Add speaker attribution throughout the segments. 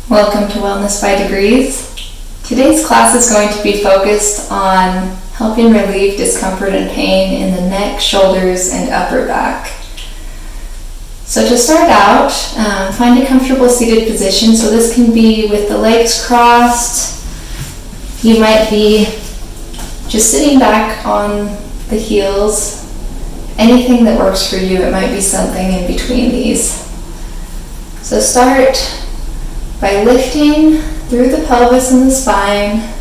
Speaker 1: Welcome to Wellness by Degrees. Today's class is going to be focused on helping relieve discomfort and pain in the neck, shoulders, and upper back. So to start out, find a comfortable seated position. So this can be with the legs crossed. You might be just sitting back on the heels. Anything that works for you. It might be something in between these. So start by lifting through the pelvis and the spine,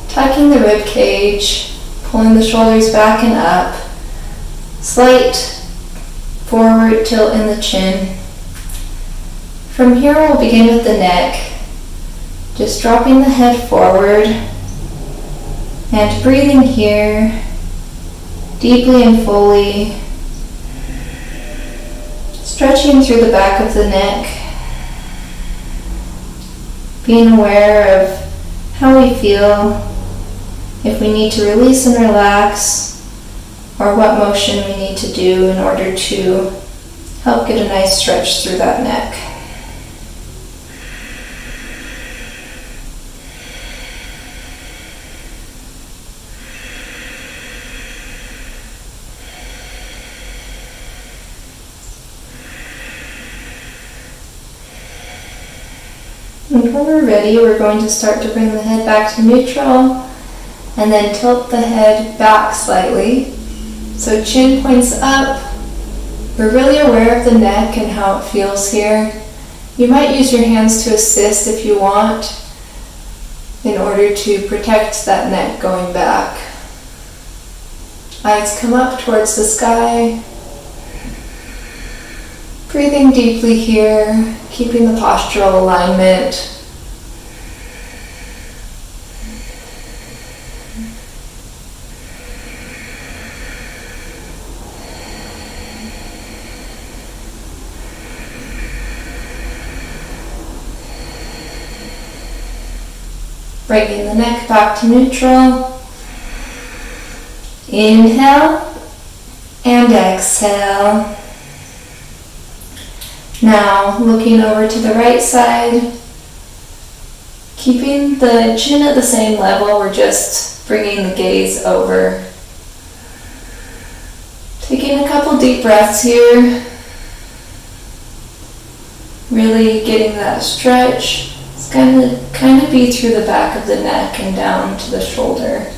Speaker 1: tucking the rib cage, pulling the shoulders back and up, slight forward tilt in the chin. From here we'll begin with the neck, just dropping the head forward and breathing here deeply and fully, stretching through the back of the neck, being aware of how we feel, if we need to release and relax, or what motion we need to do in order to help get a nice stretch through that neck. And when we're ready, we're going to start to bring the head back to neutral and then tilt the head back slightly. So chin points up. We're really aware of the neck and how it feels here. You might use your hands to assist if you want in order to protect that neck going back. Eyes come up towards the sky. Breathing deeply here, keeping the postural alignment. Bringing the neck back to neutral. Inhale and exhale. Now, looking over to the right side, keeping the chin at the same level, we're just bringing the gaze over. Taking a couple deep breaths here, really getting that stretch. It's going to kind of be through the back of the neck and down to the shoulder.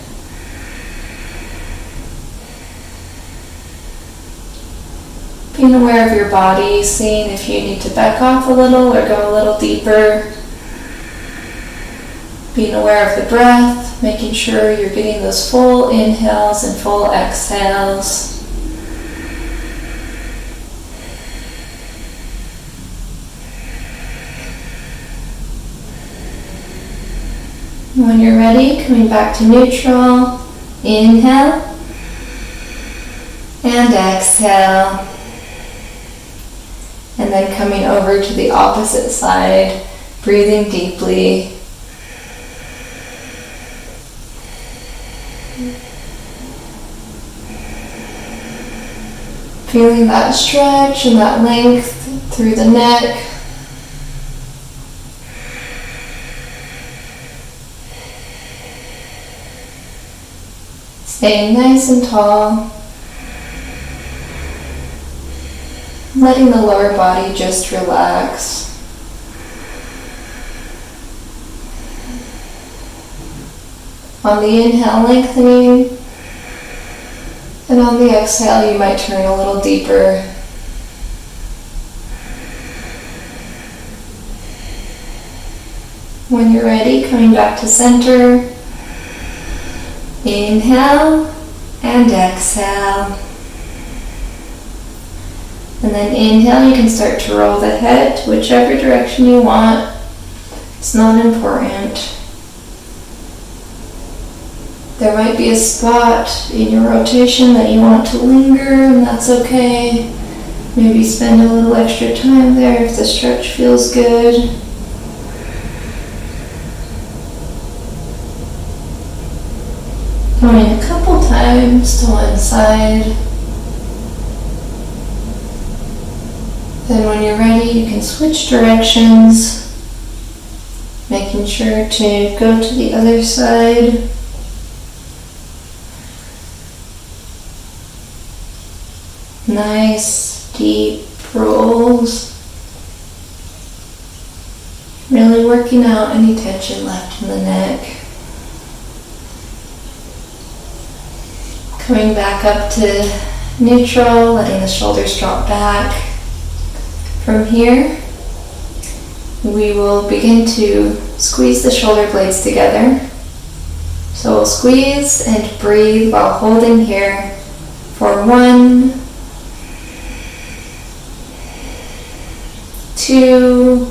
Speaker 1: Being aware of your body, seeing if you need to back off a little or go a little deeper. Being aware of the breath, making sure you're getting those full inhales and full exhales. When you're ready, coming back to neutral, inhale and exhale. And then coming over to the opposite side, breathing deeply. Feeling that stretch and that length through the neck. Staying nice and tall. Letting the lower body just relax. On the inhale, lengthening. And on the exhale, you might turn a little deeper. When you're ready, coming back to center. Inhale and exhale. And then inhale, you can start to roll the head to whichever direction you want. It's not important. There might be a spot in your rotation that you want to linger, and that's okay. Maybe spend a little extra time there if the stretch feels good. Going a couple times to one side. Then when you're ready, you can switch directions. Making sure to go to the other side. Nice deep rolls. Really working out any tension left in the neck. Coming back up to neutral, letting the shoulders drop back. From here, we will begin to squeeze the shoulder blades together. So we'll squeeze and breathe while holding here for 1, 2,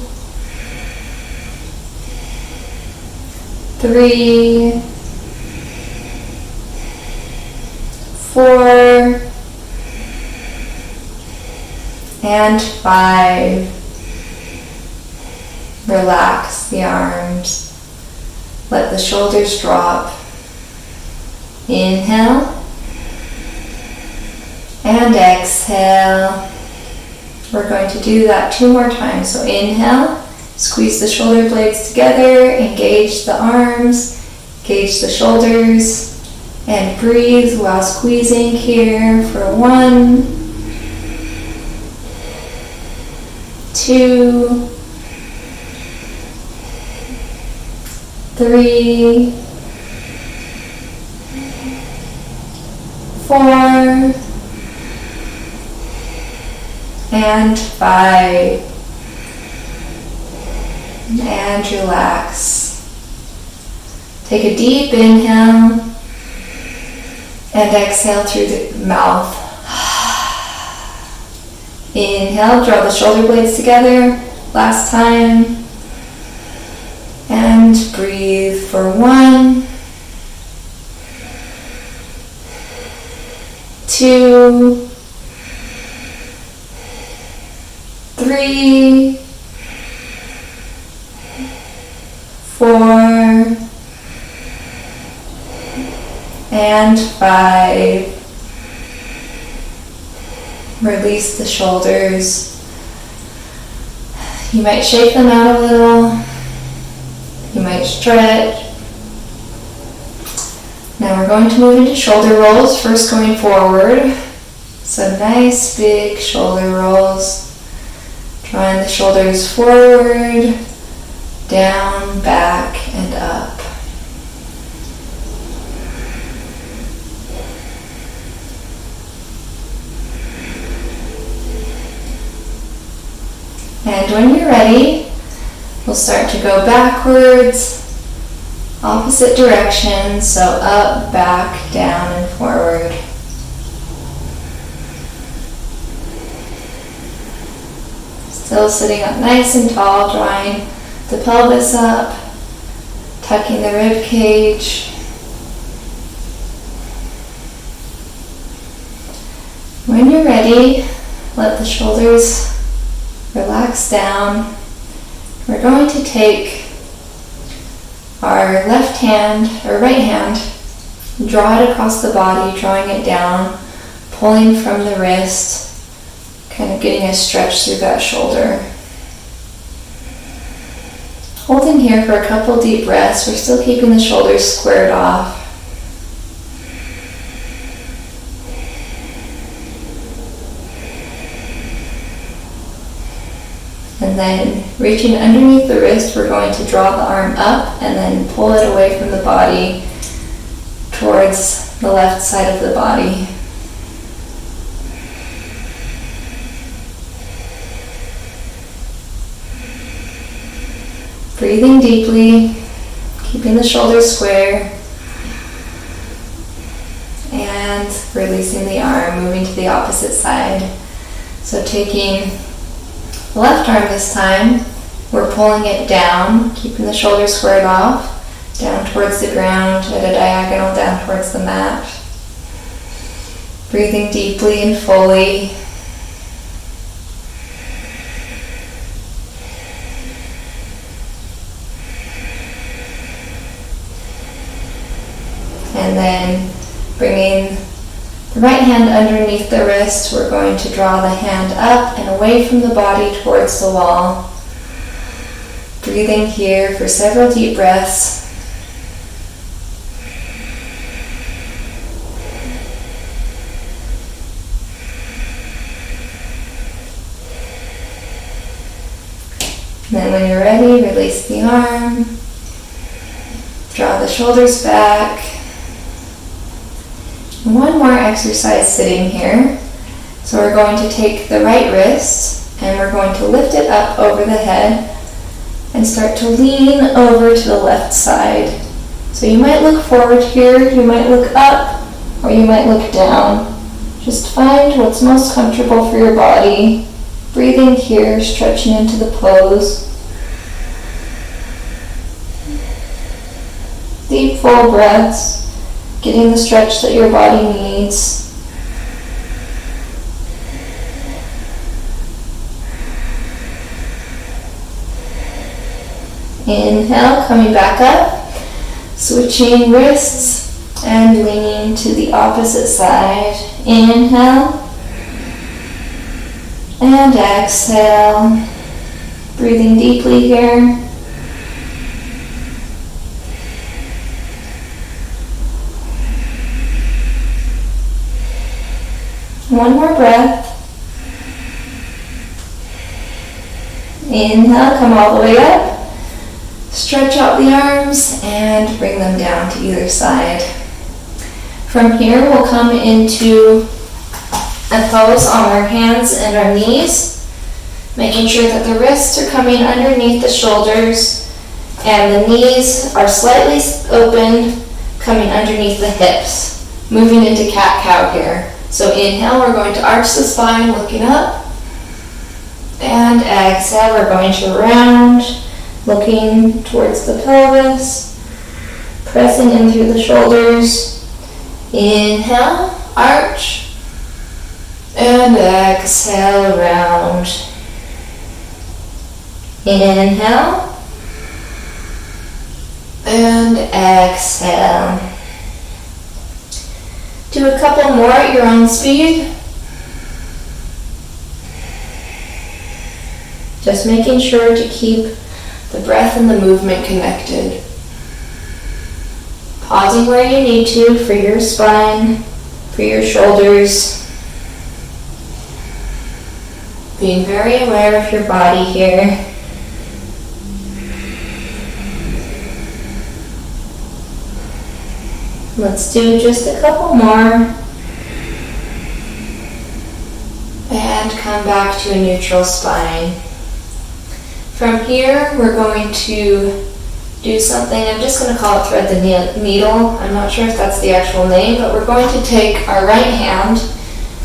Speaker 1: 3, 4, and 5. Relax the arms. Let the shoulders drop. Inhale and exhale. We're going to do that 2 more times. So inhale, squeeze the shoulder blades together, engage the arms, engage the shoulders, and breathe while squeezing here for 1, 2, 3, 4, and 5. And relax. Take a deep inhale and exhale through the mouth. Inhale, draw the shoulder blades together. Last time. And breathe for 1, 2, 3, 4, and 5. Release the shoulders. You might shake them out a little. You might stretch. Now we're going to move into shoulder rolls, first going forward. So nice big shoulder rolls. Drawing the shoulders forward, down, back, and up. And when you're ready, we'll start to go backwards, opposite direction, so up, back, down, and forward. Still sitting up nice and tall, drawing the pelvis up, tucking the rib cage. When you're ready, let the shoulders relax down. We're going to take our left hand, or right hand, draw it across the body, drawing it down, pulling from the wrist, kind of getting a stretch through that shoulder. Holding here for a couple deep breaths. We're still keeping the shoulders squared off. And then reaching underneath the wrist, we're going to draw the arm up and then pull it away from the body towards the left side of the body. Breathing deeply, keeping the shoulders square, and releasing the arm, moving to the opposite side. So taking the left arm this time, we're pulling it down, keeping the shoulders squared off, down towards the ground at a diagonal, down towards the mat. Breathing deeply and fully. And then bringing the right hand underneath the wrist, we're going to draw the hand up and away from the body towards the wall. Breathing here for several deep breaths. And then when you're ready, release the arm. Draw the shoulders back. And one more exercise sitting here. So we're going to take the right wrist and we're going to lift it up over the head and start to lean over to the left side. So you might look forward here, you might look up, or you might look down. Just find what's most comfortable for your body. Breathing here, stretching into the pose. Deep, full breaths, getting the stretch that your body needs. Inhale, coming back up, switching wrists and leaning to the opposite side. Inhale and exhale, breathing deeply here. One more breath. Inhale, come all the way up. Stretch out the arms and bring them down to either side. From here, we'll come into a pose on our hands and our knees, making sure that the wrists are coming underneath the shoulders and the knees are slightly open, coming underneath the hips. Moving into cat-cow here. So inhale, we're going to arch the spine, looking up. And exhale, we're going to round, looking towards the pelvis, pressing in through the shoulders. Inhale, arch, and exhale, round. Inhale, and exhale. Do a couple more at your own speed. Just making sure to keep the breath and the movement connected. Pausing where you need to for your spine, for your shoulders. Being very aware of your body here. Let's do just a couple more. And come back to a neutral spine. From here, we're going to do something, I'm just going to call it thread the needle. I'm not sure if that's the actual name, but we're going to take our right hand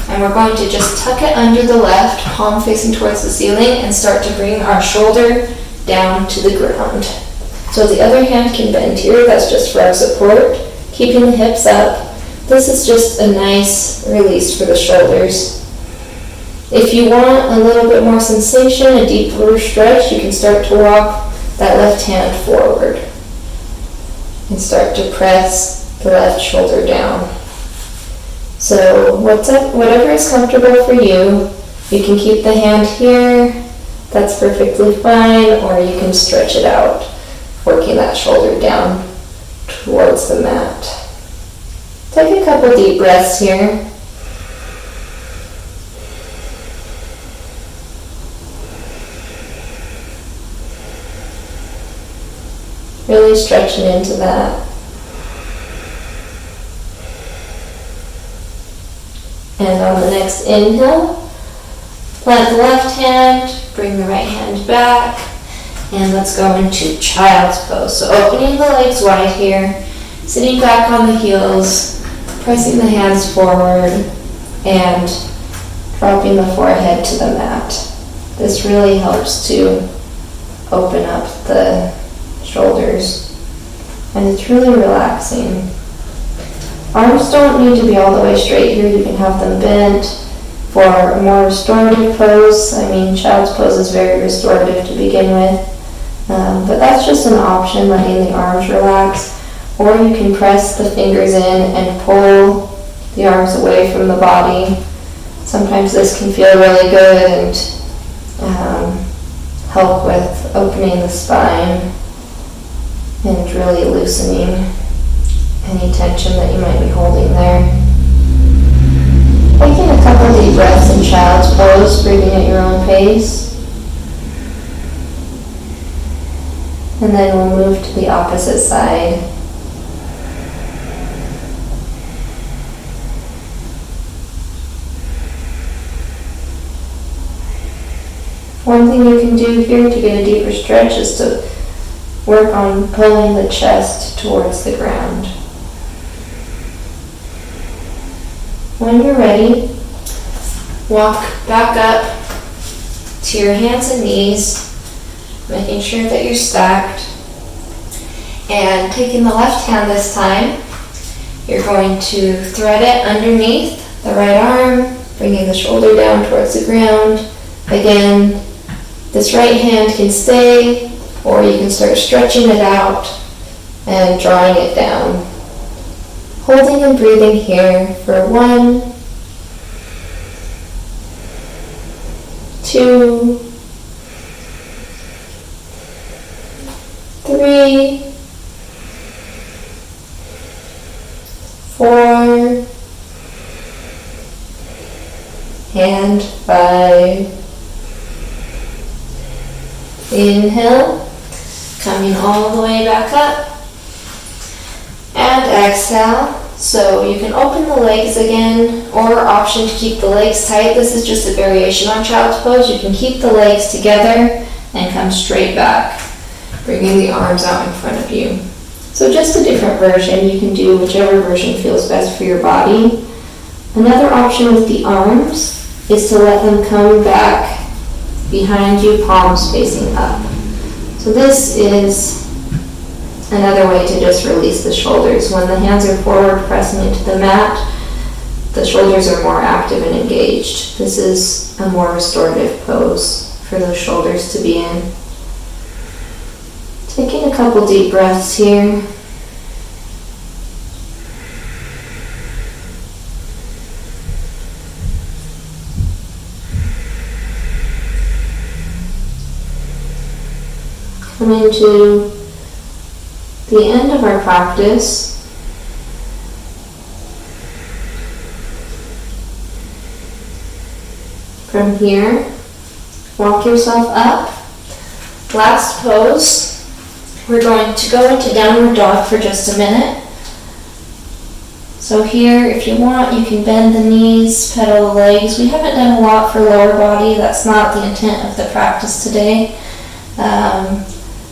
Speaker 1: and we're going to just tuck it under the left, palm facing towards the ceiling, and start to bring our shoulder down to the ground. So the other hand can bend here, that's just for our support. Keeping the hips up. This is just a nice release for the shoulders. If you want a little bit more sensation, a deeper stretch, you can start to walk that left hand forward and start to press the left shoulder down. So whatever is comfortable for you, you can keep the hand here, that's perfectly fine, or you can stretch it out, working that shoulder down towards the mat. Take a couple deep breaths here. Really stretching into that. And on the next inhale, plant the left hand, bring the right hand back, and let's go into child's pose. So opening the legs wide here, sitting back on the heels, pressing the hands forward, and dropping the forehead to the mat. This really helps to open up the shoulders, and it's really relaxing. Arms don't need to be all the way straight here. You can have them bent for a more restorative pose. I mean, child's pose is very restorative to begin with. But that's just an option, letting the arms relax. Or you can press the fingers in and pull the arms away from the body. Sometimes this can feel really good and help with opening the spine and really loosening any tension that you might be holding there. Taking a couple deep breaths in child's pose, breathing at your own pace. And then we'll move to the opposite side. One thing you can do here to get a deeper stretch is to work on pulling the chest towards the ground. When you're ready, walk back up to your hands and knees, making sure that you're stacked. And taking the left hand this time, you're going to thread it underneath the right arm, bringing the shoulder down towards the ground. Again, this right hand can stay, or you can start stretching it out and drawing it down. Holding and breathing here for 1, 2, 3, 4, and 5. Inhale, coming all the way back up, and exhale. So you can open the legs again, or option to keep the legs tight. This is just a variation on child's pose. You can keep the legs together and come straight back, bringing the arms out in front of you. So just a different version. You can do whichever version feels best for your body. Another option with the arms is to let them come back behind you, palms facing up. So this is another way to just release the shoulders. When the hands are forward pressing into the mat, the shoulders are more active and engaged. This is a more restorative pose for those shoulders to be in. Taking a couple deep breaths here. Coming to the end of our practice. From here, walk yourself up. Last pose. We're going to go into downward dog for just a minute. So here, if you want, you can bend the knees, pedal the legs. We haven't done a lot for lower body. That's not the intent of the practice today.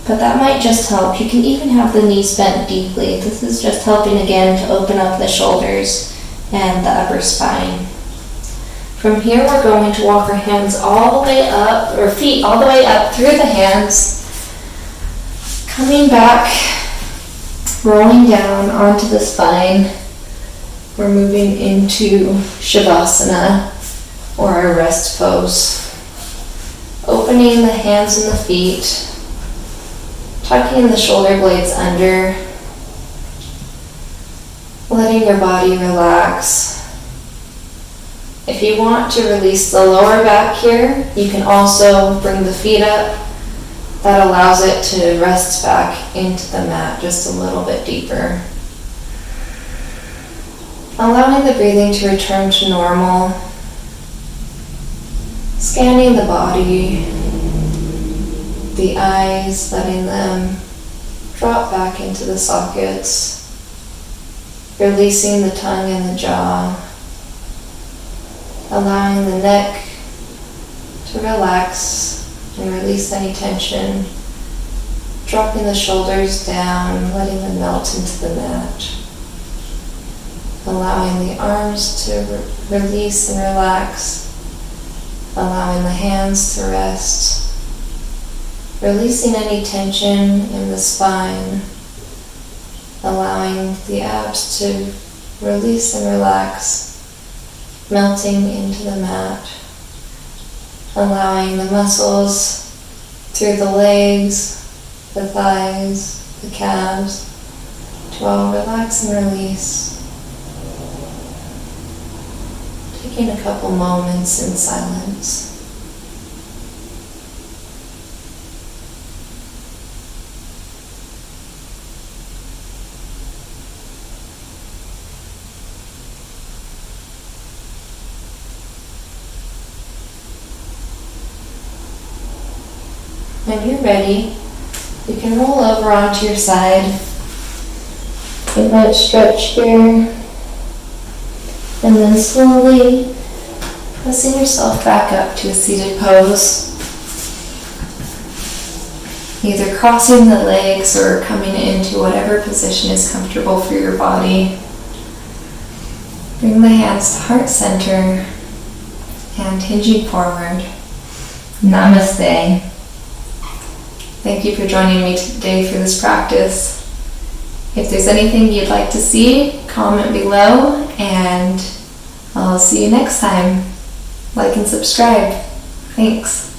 Speaker 1: But that might just help. You can even have the knees bent deeply. This is just helping again to open up the shoulders and the upper spine. From here, we're going to walk our hands all the way up, or feet all the way up through the hands. Coming back, rolling down onto the spine. We're moving into Shavasana, or our rest pose. Opening the hands and the feet. Tucking the shoulder blades under, letting your body relax. If you want to release the lower back here, you can also bring the feet up. That allows it to rest back into the mat just a little bit deeper. Allowing the breathing to return to normal. Scanning the body. The eyes, letting them drop back into the sockets, releasing the tongue and the jaw, allowing the neck to relax and release any tension, dropping the shoulders down, letting them melt into the mat, allowing the arms to release and relax, allowing the hands to rest, releasing any tension in the spine, allowing the abs to release and relax, melting into the mat, allowing the muscles through the legs, the thighs, the calves to all relax and release. Taking a couple moments in silence. When you're ready, you can roll over onto your side. You might stretch here, and then slowly pressing yourself back up to a seated pose. Either crossing the legs or coming into whatever position is comfortable for your body. Bring the hands to heart center and hinging forward. Namaste. Thank you for joining me today for this practice. If there's anything you'd like to see, comment below, and I'll see you next time. Like and subscribe. Thanks.